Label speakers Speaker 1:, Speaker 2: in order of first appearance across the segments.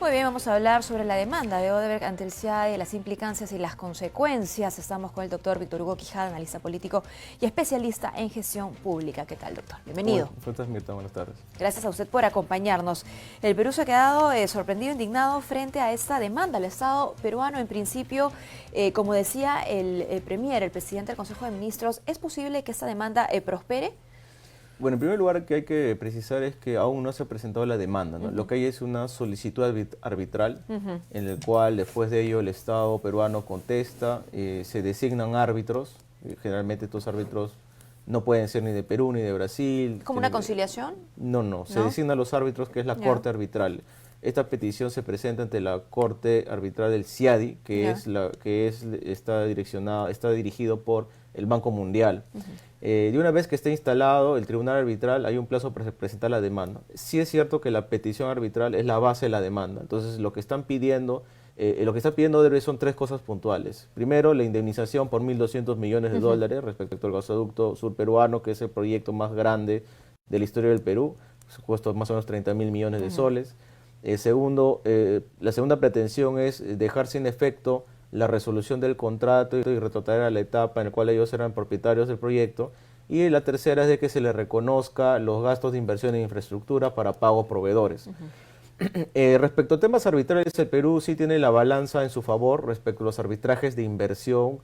Speaker 1: Muy bien, vamos a hablar sobre la demanda de Odebrecht ante el CIADE, las implicancias y las consecuencias. Estamos con el doctor Víctor Hugo Quijada, analista político y especialista en gestión pública. ¿Qué tal, doctor? Bienvenido.
Speaker 2: Mirta, buenas tardes.
Speaker 1: Gracias a usted por acompañarnos. El Perú se ha quedado sorprendido, indignado frente a esta demanda. El Estado peruano, en principio, como decía el premier, el presidente del Consejo de Ministros, ¿es posible que esta demanda prospere?
Speaker 2: Bueno, en primer lugar, que hay que precisar es que aún no se ha presentado la demanda, ¿no? Lo que hay es una solicitud arbitral en el cual después de ello el Estado peruano contesta, se designan árbitros, generalmente estos árbitros no pueden ser ni de Perú ni de Brasil.
Speaker 1: ¿Como una conciliación?
Speaker 2: No, se designan los árbitros, que es la Corte Arbitral. Esta petición se presenta ante la Corte Arbitral del CIADI, está dirigido por el Banco Mundial. De una vez que esté instalado el tribunal arbitral, hay un plazo para presentar la demanda. Sí es cierto que la petición arbitral es la base de la demanda. Entonces, lo que está pidiendo Odebrecht son tres cosas puntuales. Primero, la indemnización por 1.200 millones de dólares respecto al gasoducto surperuano, que es el proyecto más grande de la historia del Perú. Cuesta más o menos 30.000 millones de soles. Segundo, la segunda pretensión es dejar sin efecto la resolución del contrato y retrotraer a la etapa en la cual ellos eran propietarios del proyecto. Y la tercera es de que se les reconozca los gastos de inversión en infraestructura para pago a proveedores. Respecto a temas arbitrales, el Perú sí tiene la balanza en su favor respecto a los arbitrajes de inversión.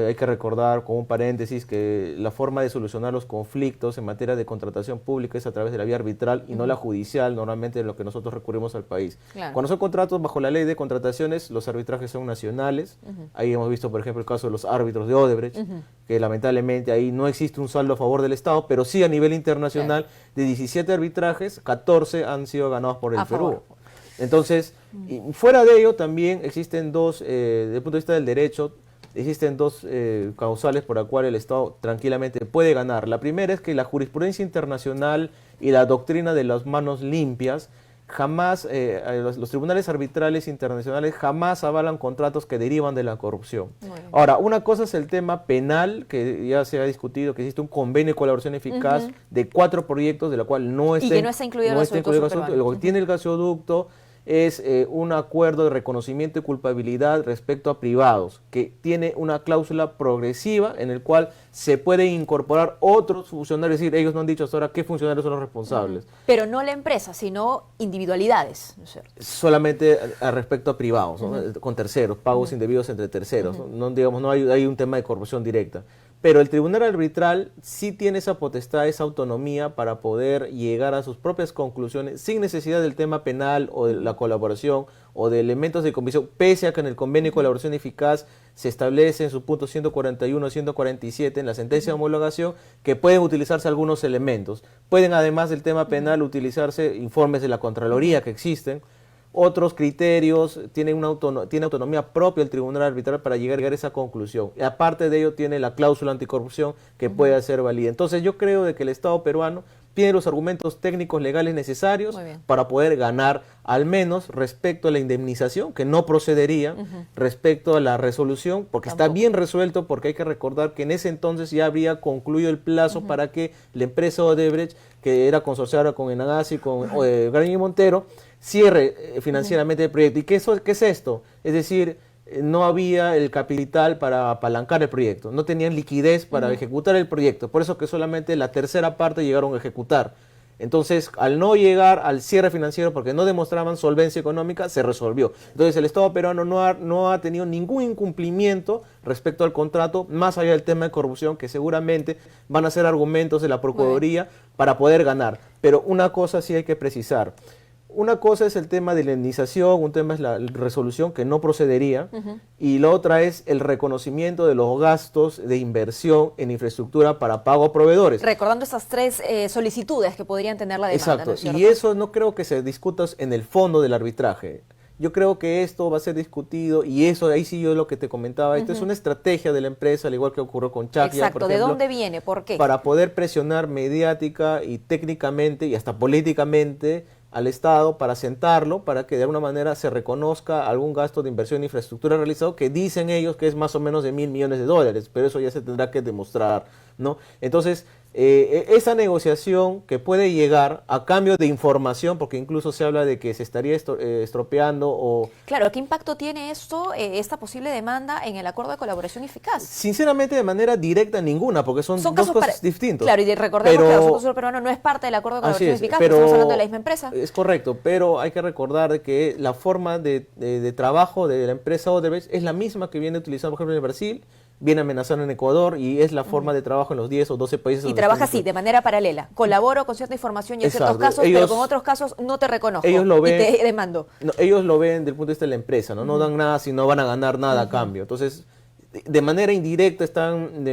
Speaker 2: Hay que recordar, como un paréntesis, que la forma de solucionar los conflictos en materia de contratación pública es a través de la vía arbitral y no la judicial, normalmente en lo que nosotros recurrimos al país. Claro. Cuando son contratos bajo la ley de contrataciones, los arbitrajes son nacionales. Ahí hemos visto, por ejemplo, el caso de los árbitros de Odebrecht, que lamentablemente ahí no existe un saldo a favor del Estado, pero sí a nivel internacional, de 17 arbitrajes, 14 han sido ganados por el Perú. Entonces, fuera de ello también existen dos, desde el punto de vista del derecho, existen dos causales por las cuales el Estado tranquilamente puede ganar. La primera es que la jurisprudencia internacional y la doctrina de las manos limpias jamás, los tribunales arbitrales internacionales jamás avalan contratos que derivan de la corrupción. Ahora, una cosa es el tema penal, que ya se ha discutido, que existe un convenio de colaboración eficaz de 4 proyectos, de la cual no está,
Speaker 1: no está incluido el gasoducto.
Speaker 2: Lo que tiene el gasoducto es un acuerdo de reconocimiento de culpabilidad respecto a privados, que tiene una cláusula progresiva en el cual se pueden incorporar otros funcionarios, es decir, ellos no han dicho hasta ahora qué funcionarios son los responsables.
Speaker 1: Pero no la empresa, sino individualidades, ¿no es cierto?
Speaker 2: Solamente respecto a privados, ¿no? Con terceros, pagos indebidos entre terceros, no, digamos, no hay un tema de corrupción directa. Pero el tribunal arbitral sí tiene esa potestad, esa autonomía para poder llegar a sus propias conclusiones sin necesidad del tema penal o de la colaboración o de elementos de convicción, pese a que en el convenio de colaboración eficaz se establece en su punto 141 147 en la sentencia de homologación que pueden utilizarse algunos elementos. Pueden, además del tema penal, utilizarse informes de la Contraloría que existen. Otros criterios, tiene autonomía propia el tribunal arbitral para llegar a esa conclusión. Y aparte de ello tiene la cláusula anticorrupción que puede ser válida. Entonces yo creo de que el Estado peruano tiene los argumentos técnicos legales necesarios para poder ganar, al menos respecto a la indemnización, que no procedería, respecto a la resolución, porque está bien resuelto, porque hay que recordar que en ese entonces ya habría concluido el plazo para que la empresa Odebrecht, que era consorciada con Enagás y con Graña y Montero, cierre financieramente el proyecto. ¿Y qué es esto? Es decir, no había el capital para apalancar el proyecto, no tenían liquidez para ejecutar el proyecto, por eso que solamente la tercera parte llegaron a ejecutar. Entonces, al no llegar al cierre financiero porque no demostraban solvencia económica, se resolvió. Entonces, el Estado peruano no ha tenido ningún incumplimiento respecto al contrato, más allá del tema de corrupción, que seguramente van a ser argumentos de la Procuraduría para poder ganar. Pero una cosa sí hay que precisar. Una cosa es el tema de la indemnización, un tema es la resolución que no procedería, y la otra es el reconocimiento de los gastos de inversión en infraestructura para pago a proveedores.
Speaker 1: Recordando esas tres solicitudes que podrían tener la demanda.
Speaker 2: Exacto,
Speaker 1: ¿no es cierto?
Speaker 2: Y eso no creo que se discuta en el fondo del arbitraje. Yo creo que esto va a ser discutido y eso, ahí sí yo lo que te comentaba, esto es una estrategia de la empresa, al igual que ocurrió con Chakia.
Speaker 1: Exacto,
Speaker 2: por ejemplo,
Speaker 1: ¿de dónde viene? ¿Por qué?
Speaker 2: Para poder presionar mediática y técnicamente y hasta políticamente al Estado para sentarlo, para que de alguna manera se reconozca algún gasto de inversión en infraestructura realizado, que dicen ellos que es más o menos de 1.000 millones de dólares, pero eso ya se tendrá que demostrar, ¿no? Entonces, esa negociación que puede llegar a cambio de información, porque incluso se habla de que se estaría estropeando o...
Speaker 1: Claro, ¿qué impacto tiene esto, esta posible demanda en el acuerdo de colaboración eficaz?
Speaker 2: Sinceramente, de manera directa, ninguna, porque son dos cosas distintas.
Speaker 1: Claro, y recordemos que el gasoducto peruano no es parte del acuerdo de colaboración eficaz, pero estamos hablando de la misma empresa.
Speaker 2: Es correcto, pero hay que recordar que la forma de trabajo de la empresa Odebrecht es la misma que viene utilizando, por ejemplo, en Brasil, viene amenazando en Ecuador y es la forma de trabajo en los 10 o 12 países.
Speaker 1: Y trabaja así, de manera paralela. Colaboro con cierta información y en ciertos casos, pero con otros casos no te reconozco
Speaker 2: ellos lo ven,
Speaker 1: y te demando.
Speaker 2: No, ellos lo ven desde el punto de vista de la empresa, ¿no? No dan nada si no van a ganar nada a cambio. Entonces, de manera indirecta están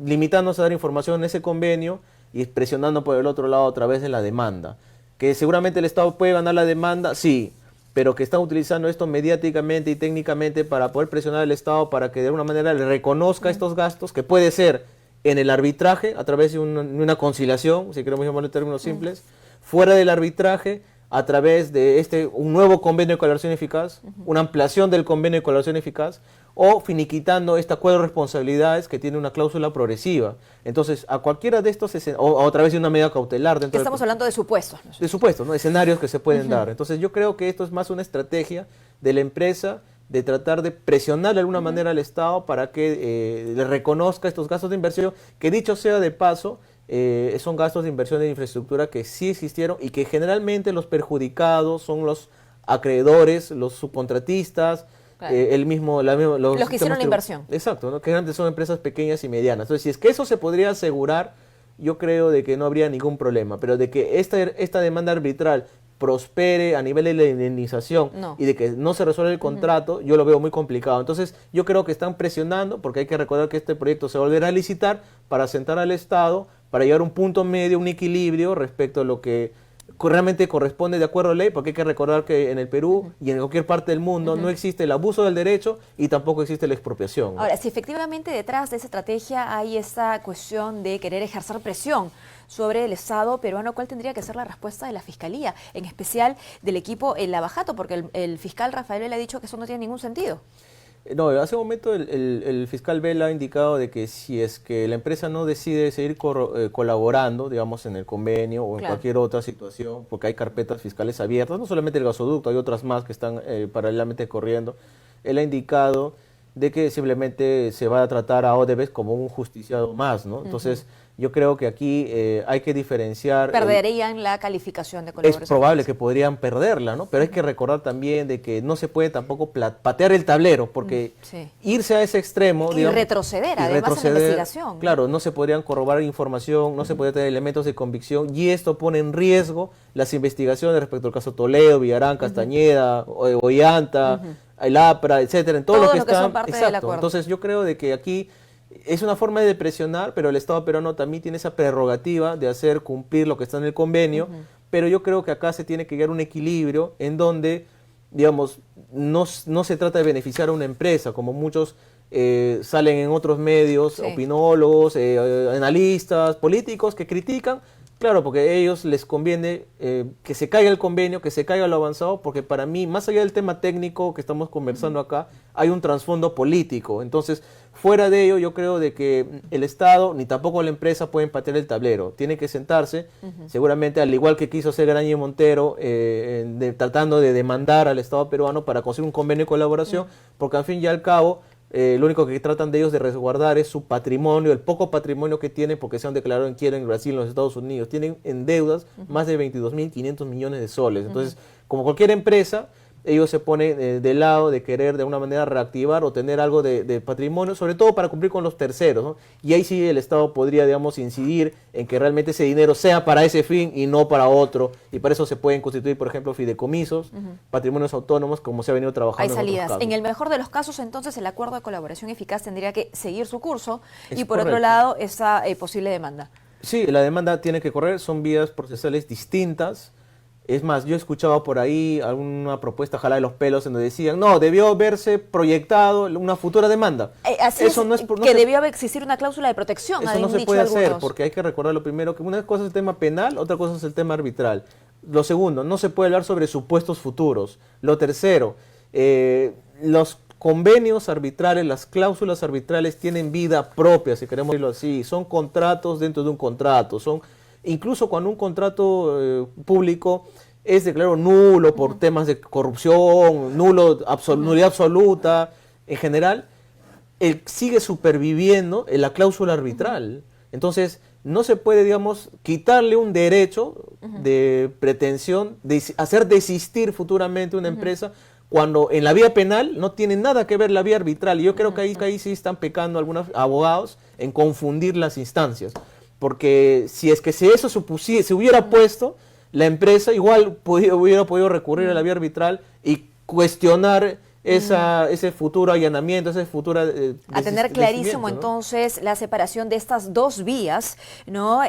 Speaker 2: limitándose a dar información en ese convenio y presionando por el otro lado a través de la demanda. Que seguramente el Estado puede ganar la demanda, sí, pero que están utilizando esto mediáticamente y técnicamente para poder presionar al Estado para que de alguna manera le reconozca estos gastos, que puede ser en el arbitraje, a través de una conciliación, si queremos llamarlo en términos simples, fuera del arbitraje, a través de un nuevo convenio de colaboración eficaz, una ampliación del convenio de colaboración eficaz, o finiquitando este acuerdo de responsabilidades que tiene una cláusula progresiva. Entonces, a cualquiera de estos o a través de una medida cautelar dentro
Speaker 1: estamos hablando de supuestos.
Speaker 2: De supuestos, ¿no? Escenarios que se pueden dar. Entonces, yo creo que esto es más una estrategia de la empresa de tratar de presionar de alguna manera al Estado para que le reconozca estos gastos de inversión, que dicho sea de paso, son gastos de inversión en infraestructura que sí existieron y que generalmente los perjudicados son los acreedores, los subcontratistas, claro.
Speaker 1: Los que hicieron la inversión.
Speaker 2: Exacto, ¿no? Que generalmente son empresas pequeñas y medianas. Entonces, si es que eso se podría asegurar, yo creo de que no habría ningún problema, pero de que esta demanda arbitral prospere a nivel de la indemnización y de que no se resuelva el contrato, yo lo veo muy complicado. Entonces, yo creo que están presionando, porque hay que recordar que este proyecto se volverá a licitar para sentar al Estado, para llegar a un punto medio, un equilibrio respecto a lo que realmente corresponde de acuerdo a ley, porque hay que recordar que en el Perú y en cualquier parte del mundo no existe el abuso del derecho y tampoco existe la expropiación, ¿no?
Speaker 1: Ahora, si efectivamente detrás de esa estrategia hay esa cuestión de querer ejercer presión sobre el Estado peruano, ¿cuál tendría que ser la respuesta de la Fiscalía, en especial del equipo en Lavajato? Porque el fiscal Rafael Vela ha dicho que eso no tiene ningún sentido.
Speaker 2: No, hace un momento el fiscal Vela ha indicado de que si es que la empresa no decide seguir colaborando, digamos, en el convenio o en cualquier otra situación, porque hay carpetas fiscales abiertas, no solamente el gasoducto, hay otras más que están paralelamente corriendo, él ha indicado de que simplemente se va a tratar a Odebrecht como un justiciado más, ¿no? Entonces, yo creo que aquí hay que diferenciar...
Speaker 1: Perderían la calificación de colaboración.
Speaker 2: Es probable que podrían perderla, ¿no? Pero hay que recordar también de que no se puede tampoco patear el tablero, porque irse a ese extremo...
Speaker 1: Y digamos, retroceder, además, en la investigación.
Speaker 2: Claro, no se podrían corroborar información, no se podría tener elementos de convicción, y esto pone en riesgo las investigaciones respecto al caso Toledo, Villarán, Castañeda, Ollanta, el APRA, etcétera, en todo lo que está...
Speaker 1: son parte del acuerdo.
Speaker 2: Entonces, yo creo de que aquí... Es una forma de presionar, pero el Estado peruano también tiene esa prerrogativa de hacer cumplir lo que está en el convenio, pero yo creo que acá se tiene que llegar a un equilibrio en digamos, no se trata de beneficiar a una empresa, como muchos salen en otros medios, opinólogos, analistas, políticos que critican. Claro, porque a ellos les conviene que se caiga el convenio, que se caiga lo avanzado, porque para mí, más allá del tema técnico que estamos conversando acá, hay un trasfondo político. Entonces, fuera de ello, yo creo de que el Estado ni tampoco la empresa pueden patear el tablero. Tiene que sentarse, seguramente al igual que quiso hacer Graña y Montero, tratando de demandar al Estado peruano para conseguir un convenio de colaboración, porque al fin y al cabo, lo único que tratan de ellos de resguardar es su patrimonio, el poco patrimonio que tienen, porque se han declarado en quiebra en Brasil, en los Estados Unidos. Tienen en deudas más de 22.500 millones de soles. Entonces, como cualquier empresa, ellos se ponen del lado de querer de alguna manera reactivar o tener algo de patrimonio, sobre todo para cumplir con los terceros, ¿no? Y ahí sí el Estado podría, digamos, incidir en que realmente ese dinero sea para ese fin y no para otro. Y para eso se pueden constituir, por ejemplo, fideicomisos, patrimonios autónomos, como se ha venido trabajando.
Speaker 1: Hay salidas. En el mejor de los casos, entonces, el acuerdo de colaboración eficaz tendría que seguir su curso y, por otro lado, esa posible demanda.
Speaker 2: Sí, la demanda tiene que correr, son vías procesales distintas. Es más, yo escuchaba por ahí alguna propuesta jalada de los pelos en donde decían, no, debió haberse proyectado una futura demanda.
Speaker 1: Eso no es que debió existir una cláusula de protección.
Speaker 2: Eso no se puede hacer, porque hay que recordar lo primero, que una cosa es el tema penal, otra cosa es el tema arbitral. Lo segundo, no se puede hablar sobre supuestos futuros. Lo tercero, los convenios arbitrales, las cláusulas arbitrales tienen vida propia, si queremos decirlo así. Son contratos dentro de un contrato. Incluso cuando un contrato público es declarado nulo por temas de corrupción, nulidad absoluta, en general, él sigue superviviendo en la cláusula arbitral. Entonces, no se puede, digamos, quitarle un derecho de pretensión de hacer desistir futuramente una empresa cuando en la vía penal no tiene nada que ver la vía arbitral. Y yo creo que ahí sí están pecando algunos abogados en confundir las instancias. Porque si es que se hubiera puesto, la empresa igual hubiera podido recurrir a la vía arbitral y cuestionar ese futuro allanamiento, ese futuro
Speaker 1: a tener clarísimo, ¿no? Entonces la separación de estas dos vías, ¿no?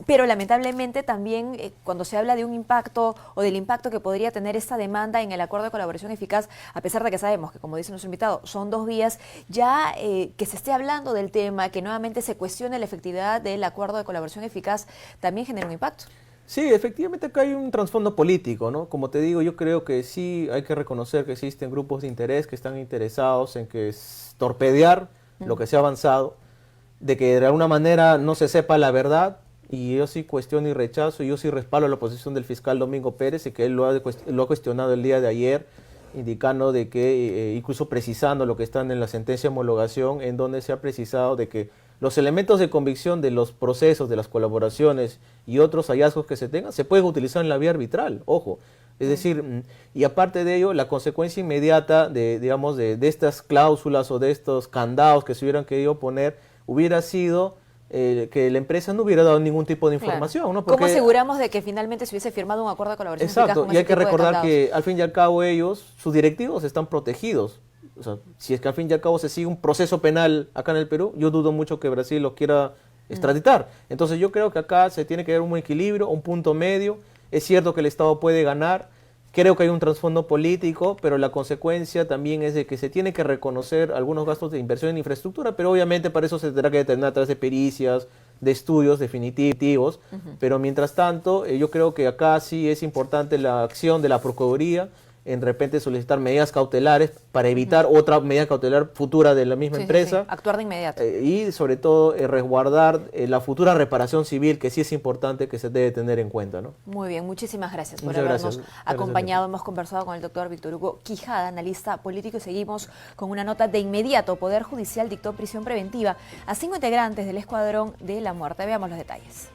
Speaker 1: Pero lamentablemente también cuando se habla de un impacto o del impacto que podría tener esta demanda en el acuerdo de colaboración eficaz, a pesar de que sabemos que, como dice nuestro invitado, son dos vías, ya que se esté hablando del tema, que nuevamente se cuestione la efectividad del acuerdo de colaboración eficaz, también genera un impacto.
Speaker 2: Sí, efectivamente acá hay un trasfondo político, ¿no? Como te digo, yo creo que sí hay que reconocer que existen grupos de interés que están interesados en que torpedear lo que se ha avanzado, de que de alguna manera no se sepa la verdad, y yo sí cuestiono y rechazo, y yo sí respaldo la posición del fiscal Domingo Pérez, y que él lo ha cuestionado el día de ayer, indicando de que, incluso precisando lo que está en la sentencia de homologación, en donde se ha precisado de que los elementos de convicción de los procesos, de las colaboraciones y otros hallazgos que se tengan, se pueden utilizar en la vía arbitral, ojo. Es decir, y aparte de ello, la consecuencia inmediata de estas cláusulas o de estos candados que se hubieran querido poner, hubiera sido que la empresa no hubiera dado ningún tipo de información.
Speaker 1: Claro.
Speaker 2: ¿No? Porque,
Speaker 1: ¿cómo aseguramos de que finalmente se hubiese firmado un acuerdo de colaboración eficaz?
Speaker 2: Exacto, y hay que recordar que al fin y al cabo sus directivos están protegidos. O sea, si es que al fin y al cabo se sigue un proceso penal acá en el Perú, yo dudo mucho que Brasil lo quiera extraditar. Entonces yo creo que acá se tiene que ver un equilibrio, un punto medio. Es cierto que el Estado puede ganar, creo que hay un trasfondo político, pero la consecuencia también es de que se tiene que reconocer algunos gastos de inversión en infraestructura, pero obviamente para eso se tendrá que determinar a través de pericias, de estudios definitivos. Pero mientras tanto, yo creo que acá sí es importante la acción de la Procuraduría, en repente solicitar medidas cautelares para evitar otra medida cautelar futura de la misma empresa.
Speaker 1: Sí. Actuar de inmediato.
Speaker 2: Y sobre todo resguardar la futura reparación civil, que sí es importante, que se debe tener en cuenta, ¿no?
Speaker 1: Muy bien, muchísimas gracias por
Speaker 2: Muchas
Speaker 1: habernos acompañado.
Speaker 2: Gracias.
Speaker 1: Hemos conversado con el doctor Víctor Hugo Quijada, analista político, y seguimos con una nota de inmediato. Poder Judicial dictó prisión preventiva a 5 integrantes del Escuadrón de la Muerte. Veamos los detalles.